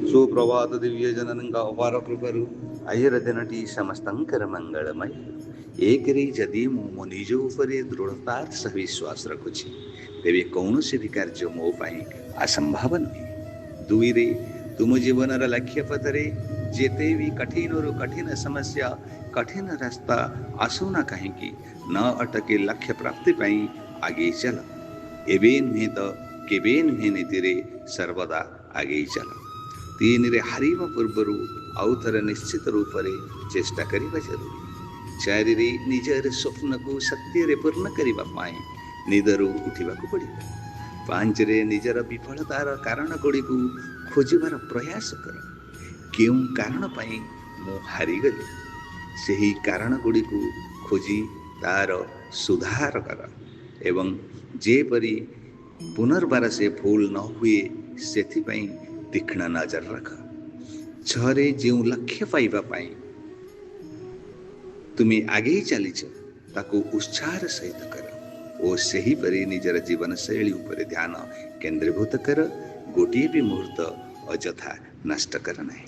सुप्रभात दिव्य जननंगा अपार कृपरु आयर दिनटी समस्तंकर मंगलमय एक रे जदि मो निज उपरे दृढ़तार सह विश्वास रखुछि तेबे कौनसी भी कार्य मो पाई असंभव नुहे। दुई रे तुम जीवन लक्ष्य पथरे जेते भी कठिन और कठिन समस्या कठिन रास्ता आसुना कहीं न अटके लक्ष्य प्राप्ति पाई आगे चल। एबे नुहे तो केबे नुहे नीति सर्वदा आगे चल। तीन रे हारिबा पूर्वरु आउ थरे निश्चित रूप से चेष्टा करिबा जरूरी। चारि रे निजर स्वप्न को सत्य रे पूर्ण करिबा पाए निदरु उठिबाकू पड़िबो। पांच रे निजर विफलतार कारण गुड़ी को खोजिबार प्रयास कर। क्यों कारण पाई मु हारिगली सही कारण गुड़ी को खोजी तार सुधार कर एवं जेपरी पुनर्बार से भूल न हुए सेथिपाई तीक्ष्ण नजर रख। छरे जो लक्ष्य पाइबा पाई तुम्हें आगे चलीच ताकू उत्साह सहित कर और सही परी निजर जीवन शैली उपर ध्यान केंद्रीभूत कर। गोटे भी मुहूर्त अजथा नष्ट कर नहीं।